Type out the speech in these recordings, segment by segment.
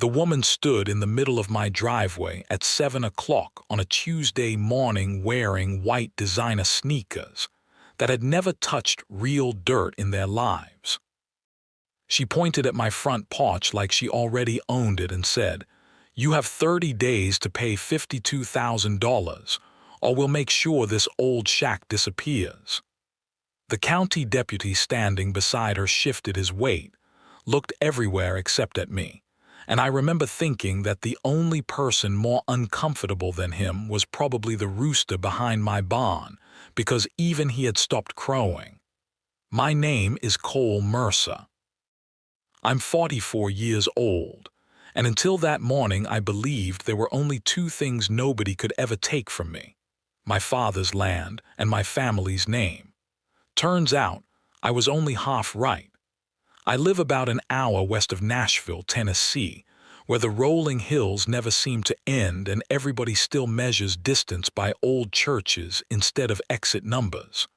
The woman stood in the middle of my driveway at 7 o'clock on a Tuesday morning wearing white designer sneakers that had never touched real dirt in their lives. She pointed at my front porch like she already owned it and said, "You have 30 days to pay $52,000, or we'll make sure this old shack disappears." The county deputy standing beside her shifted his weight, looked everywhere except at me, and I remember thinking that the only person more uncomfortable than him was probably the rooster behind my barn, because even he had stopped crowing. My name is Cole Mercer. I'm 44 years old, and until that morning I believed there were only two things nobody could ever take from me: my father's land and my family's name. Turns out, I was only half right. I live about an hour west of Nashville, Tennessee, where the rolling hills never seem to end and everybody still measures distance by old churches instead of exit numbers.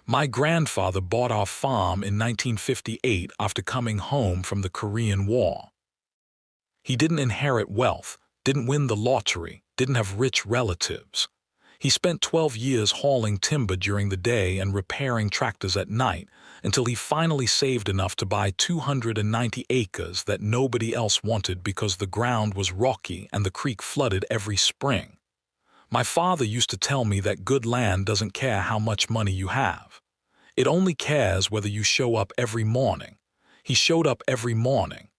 My grandfather bought our farm in 1958 after coming home from the Korean War. He didn't inherit wealth, didn't win the lottery, didn't have rich relatives. He spent 12 years hauling timber during the day and repairing tractors at night until he finally saved enough to buy 290 acres that nobody else wanted because the ground was rocky and the creek flooded every spring. My father used to tell me that good land doesn't care how much money you have. It only cares whether you show up every morning. He showed up every morning.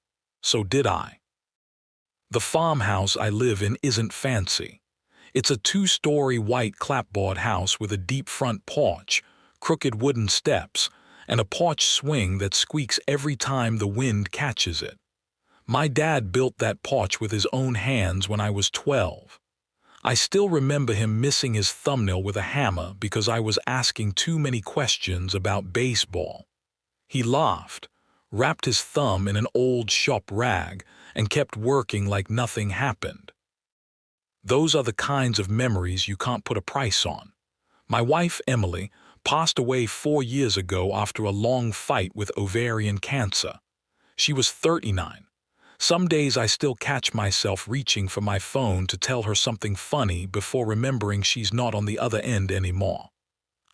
So did I. The farmhouse I live in isn't fancy. It's a 2-story white clapboard house with a deep front porch, crooked wooden steps, and a porch swing that squeaks every time the wind catches it. My dad built that porch with his own hands when I was 12. I still remember him missing his thumbnail with a hammer because I was asking too many questions about baseball. He laughed, wrapped his thumb in an old shop rag, and kept working like nothing happened. Those are the kinds of memories you can't put a price on. My wife, Emily, passed away 4 years ago after a long fight with ovarian cancer. She was 39. Some days I still catch myself reaching for my phone to tell her something funny before remembering she's not on the other end anymore.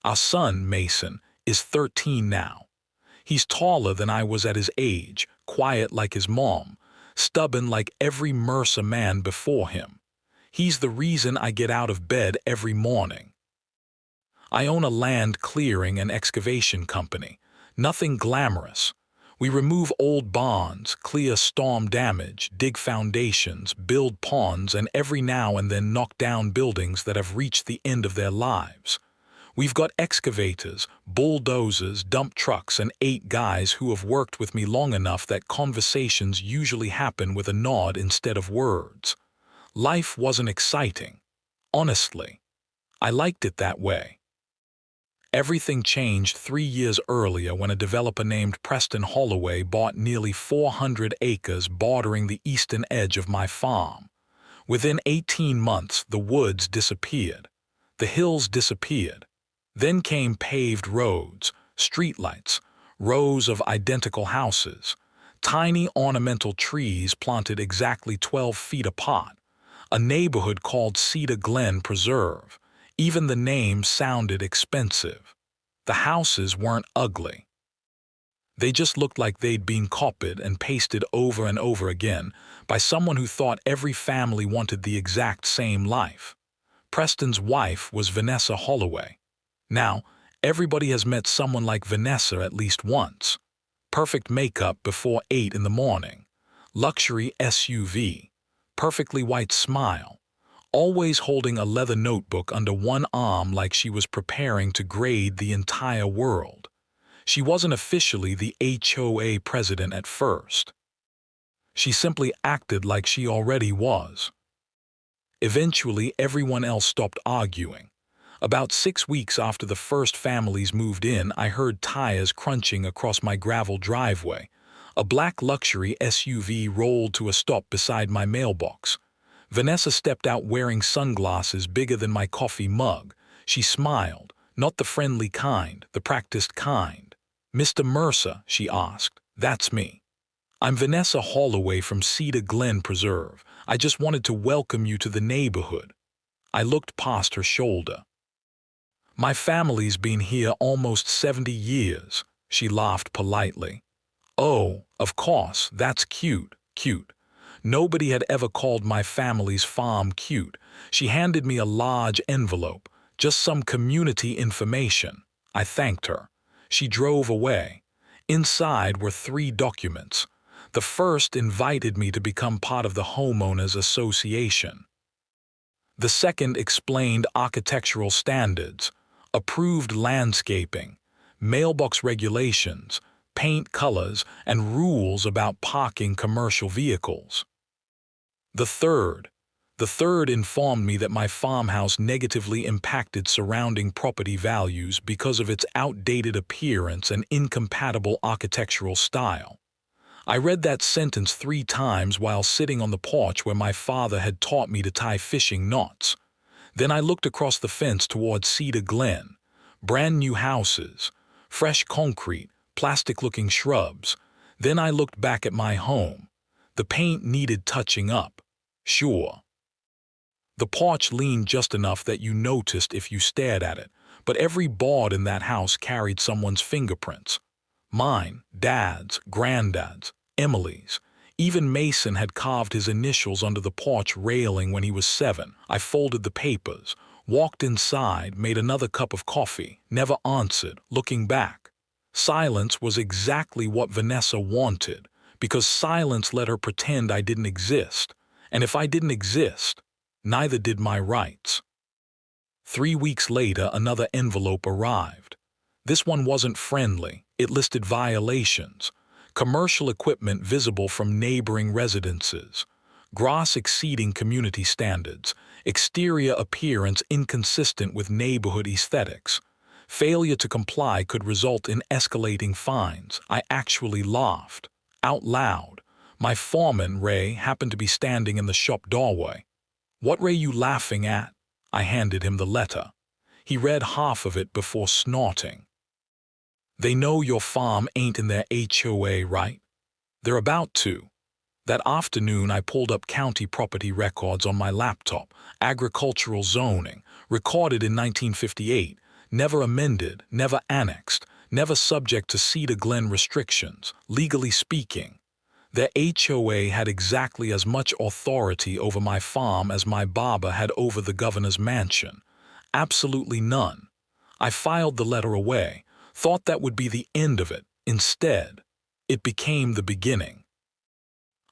Our son, Mason, is 13 now. He's taller than I was at his age, quiet like his mom, stubborn like every Mercer man before him. He's the reason I get out of bed every morning. I own a land clearing and excavation company. Nothing glamorous. We remove old barns, clear storm damage, dig foundations, build ponds, and every now and then knock down buildings that have reached the end of their lives. We've got excavators, bulldozers, dump trucks, and 8 guys who have worked with me long enough that conversations usually happen with a nod instead of words. Life wasn't exciting. Honestly, I liked it that way. Everything changed 3 years earlier when a developer named Preston Holloway bought nearly 400 acres bordering the eastern edge of my farm. Within 18 months, the woods disappeared. The hills disappeared. Then came paved roads, streetlights, rows of identical houses, tiny ornamental trees planted exactly 12 feet apart, a neighborhood called Cedar Glen Preserve. Even the name sounded expensive. The houses weren't ugly. They just looked like they'd been copied and pasted over and over again by someone who thought every family wanted the exact same life. Preston's wife was Vanessa Holloway. Now, everybody has met someone like Vanessa at least once. Perfect makeup before 8 in the morning. Luxury SUV. Perfectly white smile. Always holding a leather notebook under one arm like she was preparing to grade the entire world. She wasn't officially the HOA president at first. She simply acted like she already was. Eventually, everyone else stopped arguing. About 6 weeks after the first families moved in, I heard tires crunching across my gravel driveway. A black luxury SUV rolled to a stop beside my mailbox. Vanessa stepped out wearing sunglasses bigger than my coffee mug. She smiled, not the friendly kind, the practiced kind. "Mr. Mercer," she asked. "That's me." I'm Vanessa Holloway from Cedar Glen Preserve. I just wanted to welcome you to the neighborhood. I looked past her shoulder. My family's been here almost 70 years, she laughed politely. Oh, of course, that's cute, cute. Nobody had ever called my family's farm cute. She handed me a large envelope, just some community information. I thanked her. She drove away. Inside were 3 documents. The first invited me to become part of the Homeowners Association. The second explained architectural standards, approved landscaping, mailbox regulations, paint colors, and rules about parking commercial vehicles. The third informed me that my farmhouse negatively impacted surrounding property values because of its outdated appearance and incompatible architectural style. I read that sentence 3 times while sitting on the porch where my father had taught me to tie fishing knots. Then I looked across the fence toward Cedar Glen. Brand new houses, fresh concrete, plastic-looking shrubs. Then I looked back at my home. The paint needed touching up. Sure. The porch leaned just enough that you noticed if you stared at it, but every board in that house carried someone's fingerprints. Mine, Dad's, Granddad's, Emily's. Even Mason had carved his initials under the porch railing when he was 7. I folded the papers, walked inside, made another cup of coffee, never answered, looking back. Silence was exactly what Vanessa wanted, because silence let her pretend I didn't exist. And if I didn't exist, neither did my rights. 3 weeks later, another envelope arrived. This one wasn't friendly. It listed violations. Commercial equipment visible from neighboring residences. Grass exceeding community standards. Exterior appearance inconsistent with neighborhood aesthetics. Failure to comply could result in escalating fines. I actually laughed. Out loud. My foreman, Ray, happened to be standing in the shop doorway. "What Ray you laughing at?" I handed him the letter. He read half of it before snorting. "They know your farm ain't in their HOA, right? They're about to." That afternoon I pulled up county property records on my laptop. Agricultural zoning, recorded in 1958, never amended, never annexed, never subject to Cedar Glen restrictions, legally speaking. Their HOA had exactly as much authority over my farm as my barber had over the governor's mansion. Absolutely none. I filed the letter away, thought that would be the end of it. Instead, it became the beginning.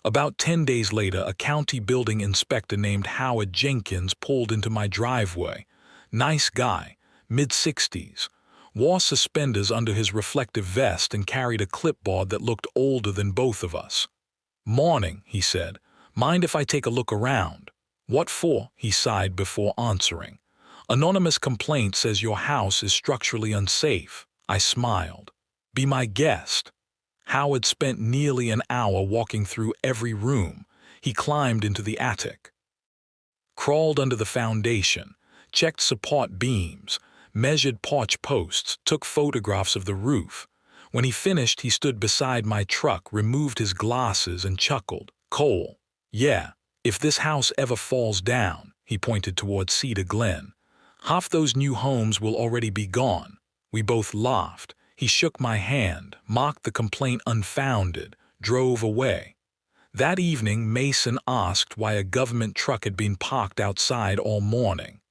About 10 days later, a county building inspector named Howard Jenkins pulled into my driveway. Nice guy, mid-60s, wore suspenders under his reflective vest and carried a clipboard that looked older than both of us. "Morning," he said. "Mind if I take a look around?" "What for?" he sighed before answering. "Anonymous complaint says your house is structurally unsafe." I smiled. "Be my guest." Howard spent nearly an hour walking through every room. He climbed into the attic, crawled under the foundation, checked support beams, measured porch posts, took photographs of the roof. When he finished, he stood beside my truck, removed his glasses, and chuckled. "Cole, yeah, if this house ever falls down," he pointed toward Cedar Glen, "half those new homes will already be gone." We both laughed. He shook my hand, marked the complaint unfounded, drove away. That evening, Mason asked why a government truck had been parked outside all morning.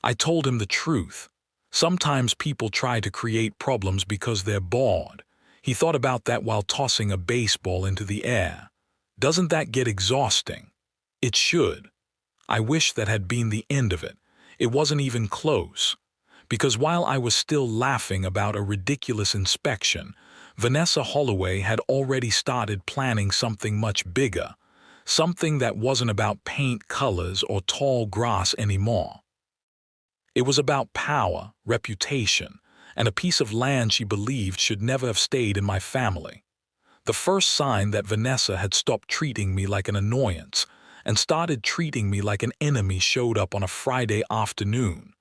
I told him the truth. Sometimes people try to create problems because they're bored. He thought about that while tossing a baseball into the air. Doesn't that get exhausting? It should. I wish that had been the end of it. It wasn't even close. Because while I was still laughing about a ridiculous inspection, Vanessa Holloway had already started planning something much bigger, something that wasn't about paint colors or tall grass anymore. It was about power, reputation, and a piece of land she believed should never have stayed in my family. The first sign that Vanessa had stopped treating me like an annoyance and started treating me like an enemy showed up on a Friday afternoon.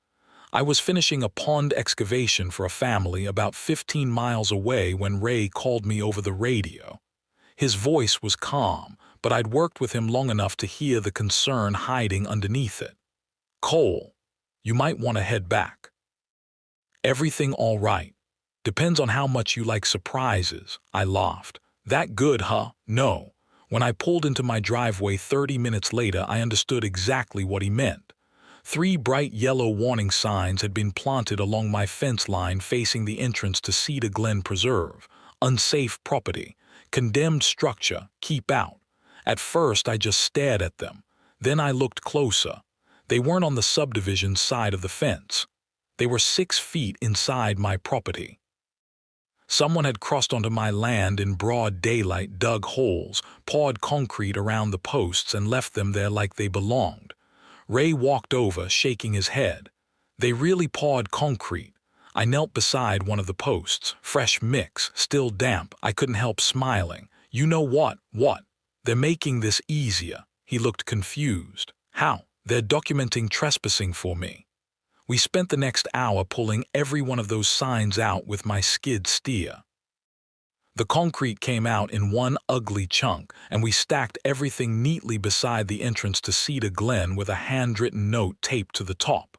I was finishing a pond excavation for a family about 15 miles away when Ray called me over the radio. His voice was calm, but I'd worked with him long enough to hear the concern hiding underneath it. "Cole, you might want to head back." "Everything all right? Depends on how much you like surprises," I laughed. "That good, huh?" "No." When I pulled into my driveway 30 minutes later, I understood exactly what he meant. 3 bright yellow warning signs had been planted along my fence line facing the entrance to Cedar Glen Preserve. "Unsafe property. Condemned structure. Keep out." At first, I just stared at them. Then I looked closer. They weren't on the subdivision side of the fence. They were 6 feet inside my property. Someone had crossed onto my land in broad daylight, dug holes, poured concrete around the posts, and left them there like they belonged. Ray walked over, shaking his head. "They really poured concrete." I knelt beside one of the posts. Fresh mix, still damp. I couldn't help smiling. "You know what? What? They're making this easier." He looked confused. "How?" "They're documenting trespassing for me." We spent the next hour pulling every one of those signs out with my skid steer. The concrete came out in one ugly chunk, and we stacked everything neatly beside the entrance to Cedar Glen with a handwritten note taped to the top.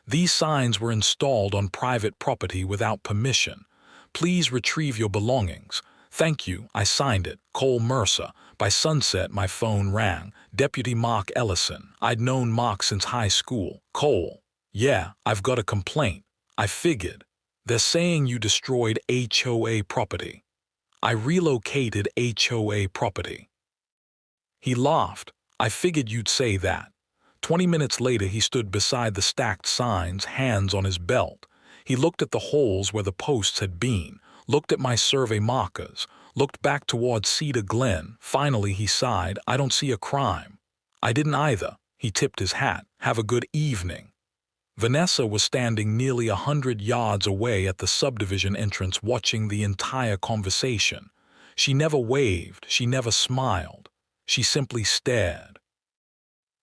These signs were installed on private property without permission. "Please retrieve your belongings." "Thank you." I signed it. Cole Mercer. By sunset, my phone rang. Deputy Mark Ellison. I'd known Mark since high school. "Cole." "Yeah, I've got a complaint." I figured. "They're saying you destroyed HOA property." "I relocated HOA property." He laughed. "I figured you'd say that." 20 minutes later, he stood beside the stacked signs, hands on his belt. He looked at the holes where the posts had been, looked at my survey markers, looked back towards Cedar Glen. Finally, he sighed. "I don't see a crime." I didn't either. He tipped his hat. "Have a good evening." Vanessa was standing nearly 100 yards away at the subdivision entrance watching the entire conversation. She never waved, she never smiled. She simply stared.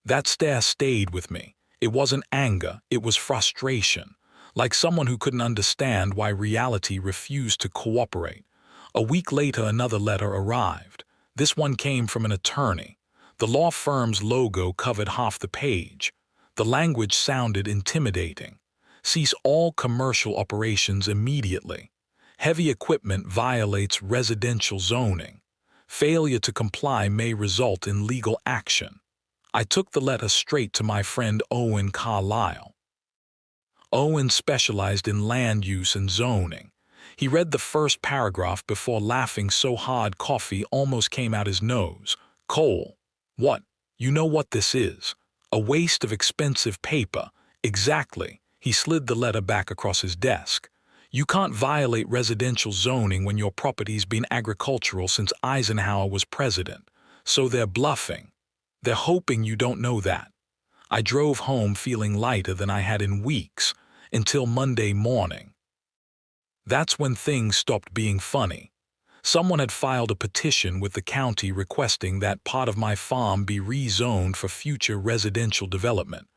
That stare stayed with me. It wasn't anger, it was frustration. Like someone who couldn't understand why reality refused to cooperate. A week later, another letter arrived. This one came from an attorney. The law firm's logo covered half the page. The language sounded intimidating. "Cease all commercial operations immediately. Heavy equipment violates residential zoning. Failure to comply may result in legal action." I took the letter straight to my friend Owen Carlisle. Owen specialized in land use and zoning. He read the first paragraph before laughing so hard coffee almost came out his nose. "Cole, what? You know what this is? A waste of expensive paper." "Exactly." He slid the letter back across his desk. "You can't violate residential zoning when your property's been agricultural since Eisenhower was president. So they're bluffing. They're hoping you don't know that." I drove home feeling lighter than I had in weeks, until Monday morning. That's when things stopped being funny. Someone had filed a petition with the county requesting that part of my farm be rezoned for future residential development.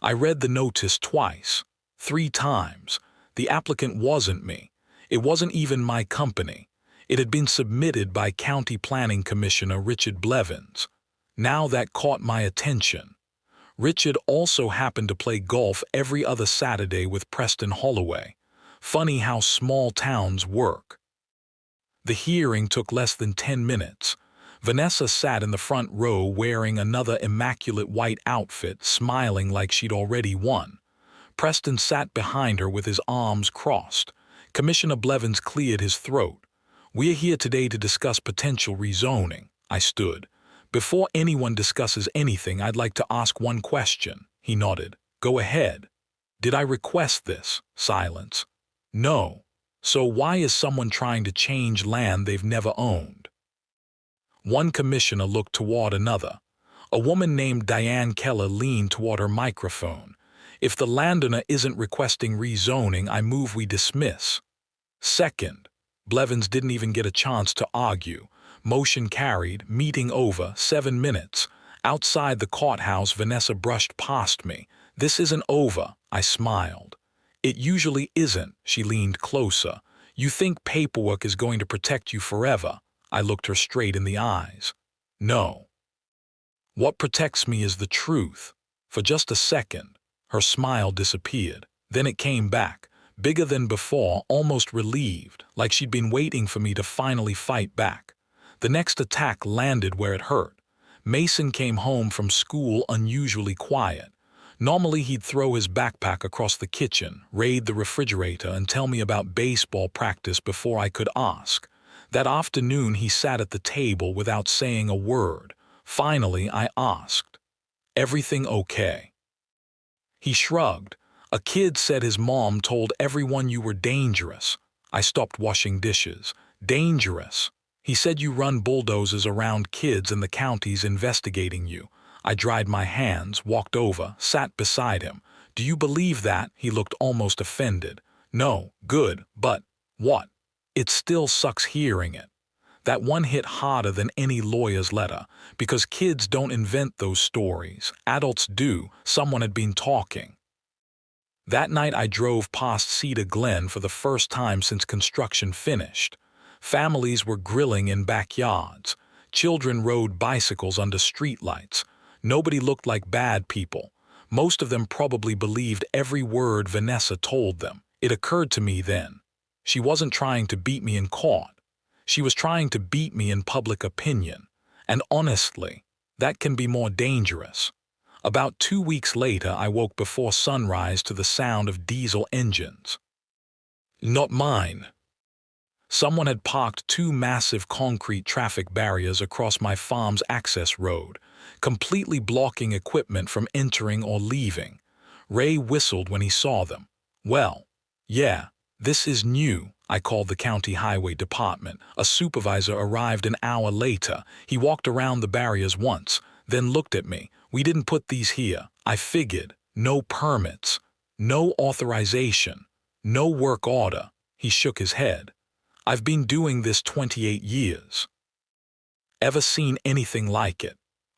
I read the notice twice, 3 times. The applicant wasn't me. It wasn't even my company. It had been submitted by County Planning Commissioner Richard Blevins. Now that caught my attention. Richard also happened to play golf every other Saturday with Preston Holloway. Funny how small towns work. The hearing took less than 10 minutes. Vanessa sat in the front row wearing another immaculate white outfit, smiling like she'd already won. Preston sat behind her with his arms crossed. Commissioner Blevins cleared his throat. "We're here today to discuss potential rezoning." I stood. "Before anyone discusses anything, I'd like to ask one question." He nodded. "Go ahead." "Did I request this?" Silence. "No. So why is someone trying to change land they've never owned?" One commissioner looked toward another. A woman named Diane Keller leaned toward her microphone. "If the landowner isn't requesting rezoning, I move we dismiss." Second. Blevins didn't even get a chance to argue. Motion carried, meeting over, 7 minutes. Outside the courthouse, Vanessa brushed past me. "This isn't over," I smiled. "It usually isn't." She leaned closer. "You think paperwork is going to protect you forever?" I looked her straight in the eyes. No. What protects me is the truth. For just a second, her smile disappeared. Then it came back, bigger than before, almost relieved, like she'd been waiting for me to finally fight back. The next attack landed where it hurt. Mason came home from school unusually quiet. Normally he'd throw his backpack across the kitchen, raid the refrigerator, and tell me about baseball practice before I could ask. That afternoon he sat at the table without saying a word. Finally I asked, "Everything okay?" He shrugged. "A kid said his mom told everyone you were dangerous." I stopped washing dishes. "Dangerous?" "He said you run bulldozers around kids and the county's investigating you." I dried my hands, walked over, sat beside him. "Do you believe that?" He looked almost offended. "No, good, but what?" "It still sucks hearing it. That one hit harder than any lawyer's letter, because kids don't invent those stories. Adults do." Someone had been talking. That night I drove past Cedar Glen for the first time since construction finished. Families were grilling in backyards. Children rode bicycles under streetlights. Nobody looked like bad people. Most of them probably believed every word Vanessa told them. It occurred to me then. She wasn't trying to beat me in court. She was trying to beat me in public opinion. And honestly, that can be more dangerous. About 2 weeks later, I woke before sunrise to the sound of diesel engines. Not mine. Someone had parked 2 massive concrete traffic barriers across my farm's access road, completely blocking equipment from entering or leaving. Ray whistled when he saw them. "Well, yeah, this is new." I called the county highway department. A supervisor arrived an hour later. He walked around the barriers once, then looked at me. "We didn't put these here." I figured. No permits, no authorization, no work order. He shook his head. "I've been doing this 28 years. Ever seen anything like it?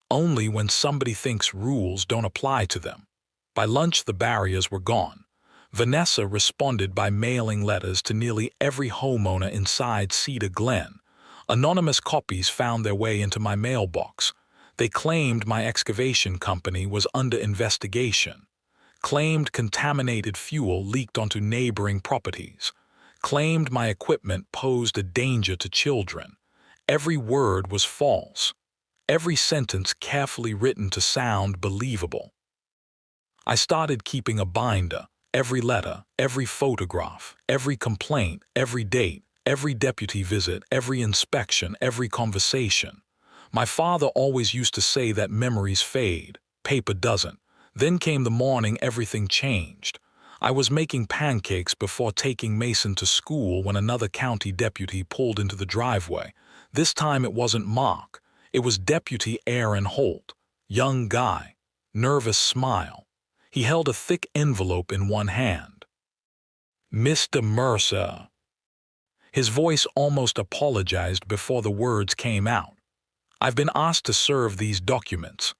Only when somebody thinks rules don't apply to them." By lunch the barriers were gone. Vanessa responded by mailing letters to nearly every homeowner inside Cedar Glen. Anonymous copies found their way into my mailbox. They claimed my excavation company was under investigation, claimed contaminated fuel leaked onto neighboring properties, claimed my equipment posed a danger to children. Every word was false, every sentence carefully written to sound believable. I started keeping a binder. Every letter, every photograph, every complaint, every date, every deputy visit, every inspection, every conversation. My father always used to say that memories fade, paper doesn't. Then came the morning everything changed. I was making pancakes before taking Mason to school when another county deputy pulled into the driveway. This time it wasn't Mark. It was Deputy Aaron Holt. Young guy. Nervous smile. He held a thick envelope in one hand. "Mr. Mercer." His voice almost apologized before the words came out. "I've been asked to serve these documents."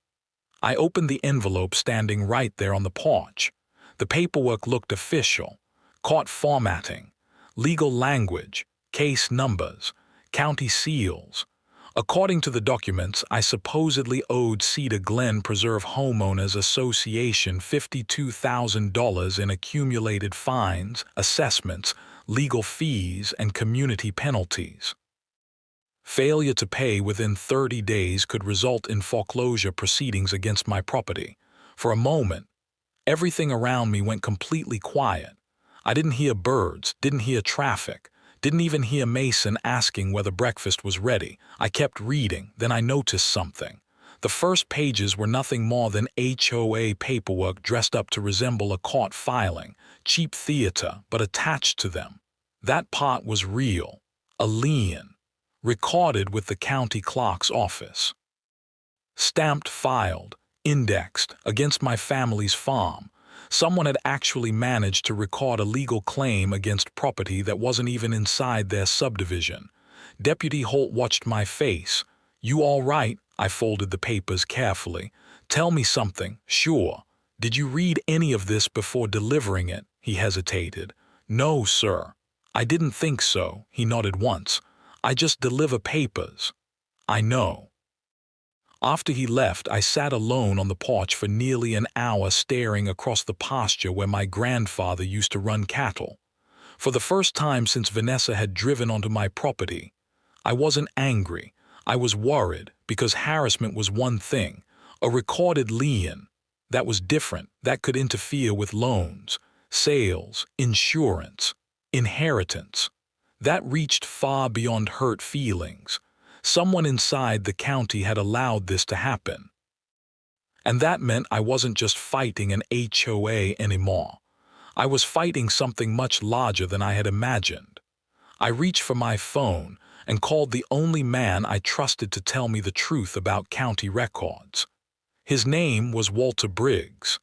I opened the envelope standing right there on the porch. The paperwork looked official. Court formatting, legal language, case numbers, county seals. According to the documents, I supposedly owed Cedar Glen Preserve Homeowners Association $52,000 in accumulated fines, assessments, legal fees, and community penalties. Failure to pay within 30 days could result in foreclosure proceedings against my property. For a moment, everything around me went completely quiet. I didn't hear birds, didn't hear traffic. Didn't even hear Mason asking whether breakfast was ready. I kept reading, then I noticed something. The first pages were nothing more than HOA paperwork dressed up to resemble a court filing, cheap theater, but attached to them. That part was real, a lien, recorded with the county clerk's office. Stamped, filed, indexed, against my family's farm. Someone had actually managed to record a legal claim against property that wasn't even inside their subdivision. Deputy Holt watched my face. "You all right?" I folded the papers carefully. "Tell me something, sure. Did you read any of this before delivering it?" He hesitated. "No, sir. I didn't think so." He nodded once. I just deliver papers. I know. After he left, I sat alone on the porch for nearly an hour staring across the pasture where my grandfather used to run cattle. For the first time since Vanessa had driven onto my property, I wasn't angry. I was worried because harassment was one thing. A recorded lien, that was different. That could interfere with loans, sales, insurance, inheritance. That reached far beyond hurt feelings. Someone inside the county had allowed this to happen. And that meant I wasn't just fighting an HOA anymore. I was fighting something much larger than I had imagined. I reached for my phone and called the only man I trusted to tell me the truth about county records. His name was Walter Briggs.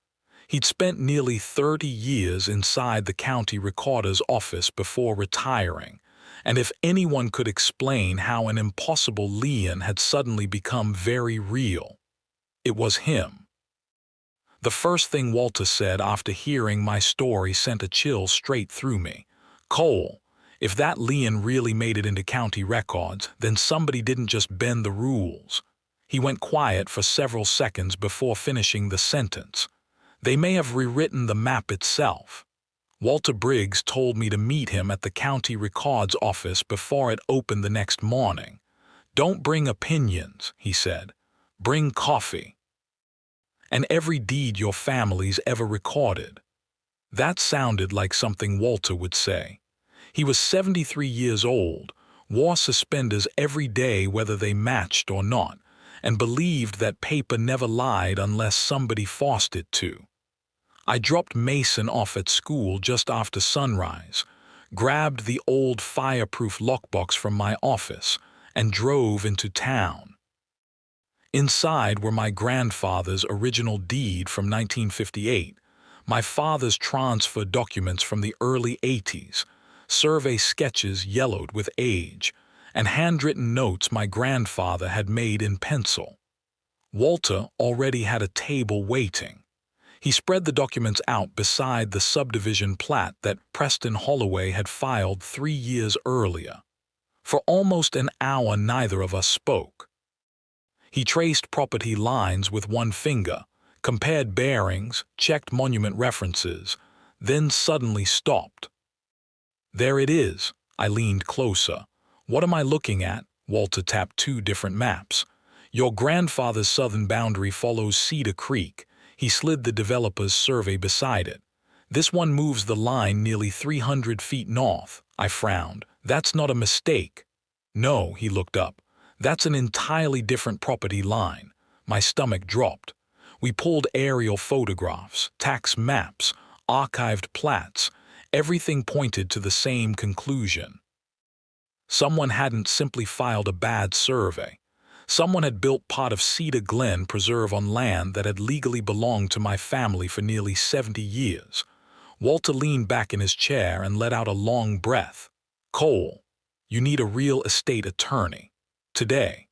He'd spent nearly 30 years inside the county recorder's office before retiring, and if anyone could explain how an impossible lien had suddenly become very real, it was him. The first thing Walter said after hearing my story sent a chill straight through me. "Cole, if that lien really made it into county records, then somebody didn't just bend the rules." He went quiet for several seconds before finishing the sentence. "They may have rewritten the map itself." Walter Briggs told me to meet him at the county records office before it opened the next morning. "Don't bring opinions," he said. "Bring coffee. And every deed your family's ever recorded." That sounded like something Walter would say. He was 73 years old, wore suspenders every day whether they matched or not, and believed that paper never lied unless somebody forced it to. I dropped Mason off at school just after sunrise, grabbed the old fireproof lockbox from my office, and drove into town. Inside were my grandfather's original deed from 1958, my father's transfer documents from the early 80s, survey sketches yellowed with age, and handwritten notes my grandfather had made in pencil. Walter already had a table waiting. He spread the documents out beside the subdivision plat that Preston Holloway had filed 3 years earlier. For almost an hour neither of us spoke. He traced property lines with one finger, compared bearings, checked monument references, then suddenly stopped. "There it is." I leaned closer. "What am I looking at?" Walter tapped 2 different maps. "Your grandfather's southern boundary follows Cedar Creek." He slid the developer's survey beside it. "This one moves the line nearly 300 feet north." I frowned. "That's not a mistake." "No," he looked up. "That's an entirely different property line." My stomach dropped. We pulled aerial photographs, tax maps, archived plats. Everything pointed to the same conclusion. Someone hadn't simply filed a bad survey. Someone had built part of Cedar Glen Preserve on land that had legally belonged to my family for nearly 70 years. Walter leaned back in his chair and let out a long breath. "Cole, you need a real estate attorney. Today."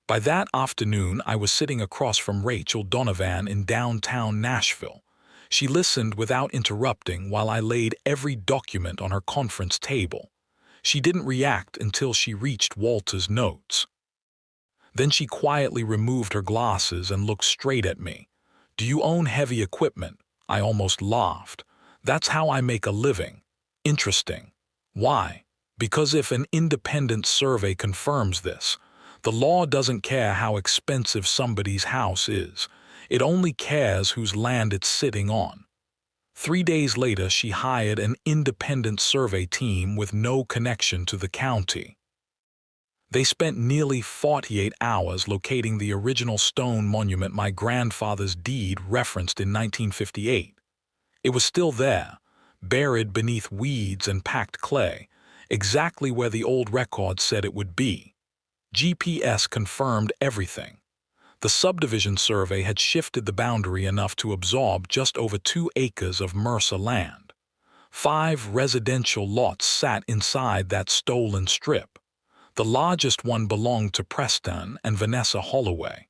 By that afternoon, I was sitting across from Rachel Donovan in downtown Nashville. She listened without interrupting while I laid every document on her conference table. She didn't react until she reached Walter's notes. Then she quietly removed her glasses and looked straight at me. "Do you own heavy equipment?" I almost laughed. "That's how I make a living." "Interesting. Why?" "Because if an independent survey confirms this, the law doesn't care how expensive somebody's house is. It only cares whose land it's sitting on." 3 days later, she hired an independent survey team with no connection to the county. They spent nearly 48 hours locating the original stone monument my grandfather's deed referenced in 1958. It was still there, buried beneath weeds and packed clay, exactly where the old record said it would be. GPS confirmed everything. The subdivision survey had shifted the boundary enough to absorb just over 2 acres of Mercer land. 5 residential lots sat inside that stolen strip. The largest one belonged to Preston and Vanessa Holloway.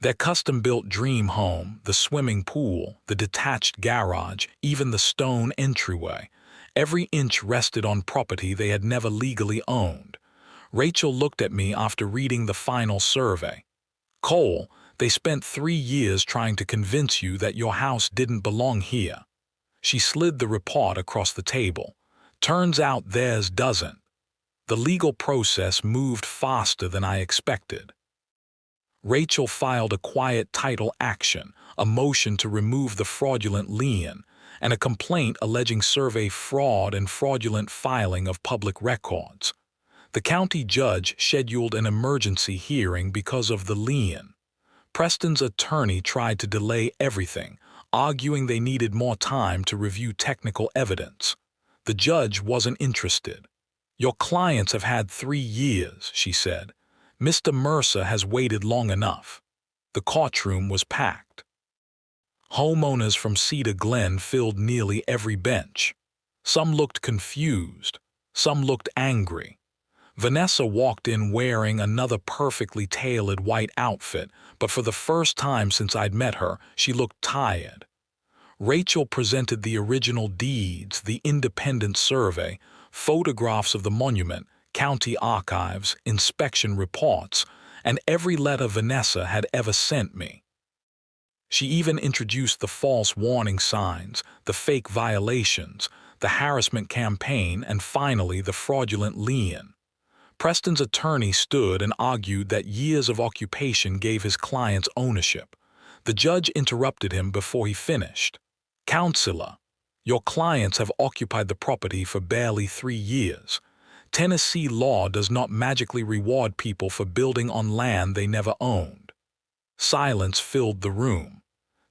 Their custom-built dream home, the swimming pool, the detached garage, even the stone entryway, every inch rested on property they had never legally owned. Rachel looked at me after reading the final survey. "Cole, they spent 3 years trying to convince you that your house didn't belong here." She slid the report across the table. "Turns out theirs doesn't." The legal process moved faster than I expected. Rachel filed a quiet title action, a motion to remove the fraudulent lien, and a complaint alleging survey fraud and fraudulent filing of public records. The county judge scheduled an emergency hearing because of the lien. Preston's attorney tried to delay everything, arguing they needed more time to review technical evidence. The judge wasn't interested. "Your clients have had 3 years," she said. "Mr. Mercer has waited long enough." The courtroom was packed. Homeowners from Cedar Glen filled nearly every bench. Some looked confused. Some looked angry. Vanessa walked in wearing another perfectly tailored white outfit, but for the first time since I'd met her, she looked tired. Rachel presented the original deeds, the independent survey, photographs of the monument, county archives, inspection reports, and every letter Vanessa had ever sent me. She even introduced the false warning signs, the fake violations, the harassment campaign, and finally the fraudulent lien. Preston's attorney stood and argued that years of occupation gave his clients ownership. The judge interrupted him before he finished. "Counselor, your clients have occupied the property for barely 3 years. Tennessee law does not magically reward people for building on land they never owned." Silence filled the room.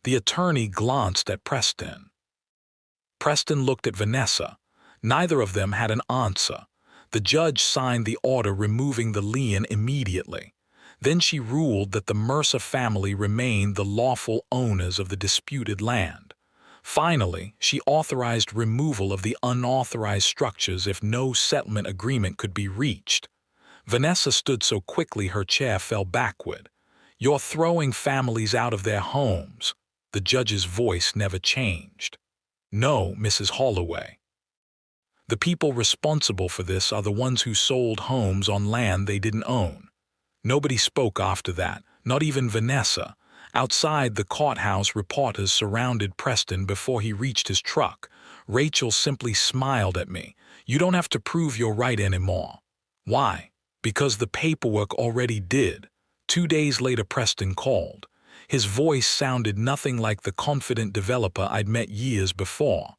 The attorney glanced at Preston. Preston looked at Vanessa. Neither of them had an answer. The judge signed the order removing the lien immediately. Then she ruled that the Mercer family remained the lawful owners of the disputed land. Finally, she authorized removal of the unauthorized structures if no settlement agreement could be reached. Vanessa stood so quickly her chair fell backward. "You're throwing families out of their homes." The judge's voice never changed. "No, Mrs. Holloway. The people responsible for this are the ones who sold homes on land they didn't own." Nobody spoke after that, not even Vanessa. Outside the courthouse, reporters surrounded Preston before he reached his truck. Rachel simply smiled at me. "You don't have to prove you're right anymore." "Why?" "Because the paperwork already did." 2 days later, Preston called. His voice sounded nothing like the confident developer I'd met years before.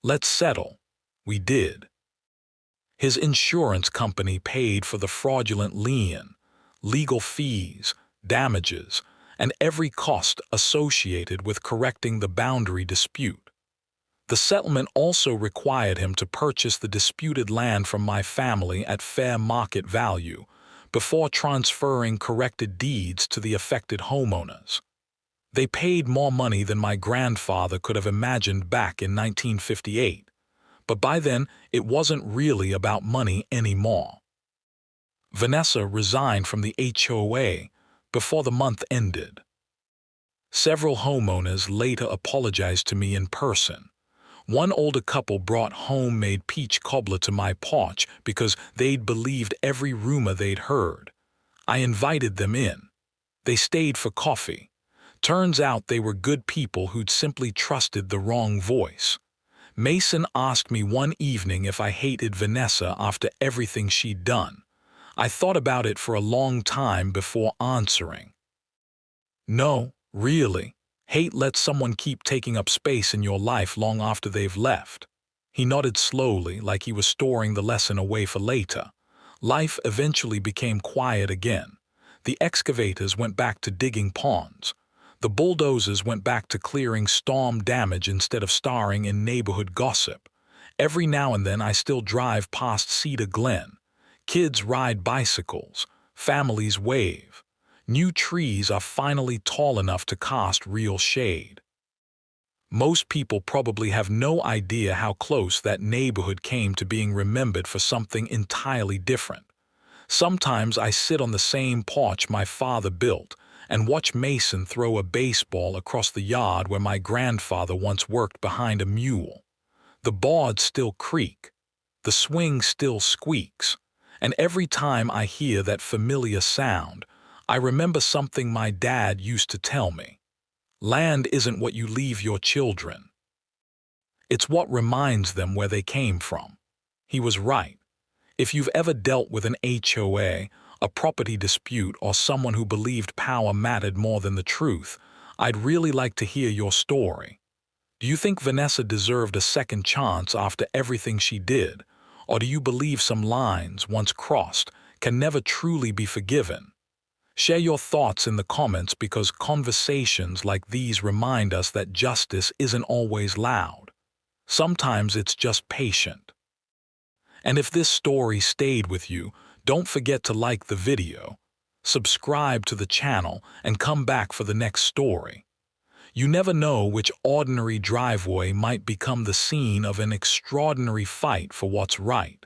"Let's settle." We did. His insurance company paid for the fraudulent lien, legal fees, damages, and every cost associated with correcting the boundary dispute. The settlement also required him to purchase the disputed land from my family at fair market value before transferring corrected deeds to the affected homeowners. They paid more money than my grandfather could have imagined back in 1958. But by then, it wasn't really about money anymore. Vanessa resigned from the HOA before the month ended. Several homeowners later apologized to me in person. One older couple brought homemade peach cobbler to my porch because they'd believed every rumor they'd heard. I invited them in. They stayed for coffee. Turns out they were good people who'd simply trusted the wrong voice. Mason asked me one evening if I hated Vanessa after everything she'd done. I thought about it for a long time before answering. "No, really. Hate lets someone keep taking up space in your life long after they've left." He nodded slowly, like he was storing the lesson away for later. Life eventually became quiet again. The excavators went back to digging ponds. The bulldozers went back to clearing storm damage instead of starring in neighborhood gossip. Every now and then I still drive past Cedar Glen. Kids ride bicycles. Families wave. New trees are finally tall enough to cast real shade. Most people probably have no idea how close that neighborhood came to being remembered for something entirely different. Sometimes I sit on the same porch my father built and watch Mason throw a baseball across the yard where my grandfather once worked behind a mule. The boards still creak. The swing still squeaks. And every time I hear that familiar sound, I remember something my dad used to tell me. Land isn't what you leave your children. It's what reminds them where they came from. He was right. If you've ever dealt with an HOA, a property dispute, or someone who believed power mattered more than the truth, I'd really like to hear your story. Do you think Vanessa deserved a second chance after everything she did? Or do you believe some lines, once crossed, can never truly be forgiven? Share your thoughts in the comments because conversations like these remind us that justice isn't always loud. Sometimes it's just patient. And if this story stayed with you, don't forget to like the video, subscribe to the channel, and come back for the next story. You never know which ordinary driveway might become the scene of an extraordinary fight for what's right.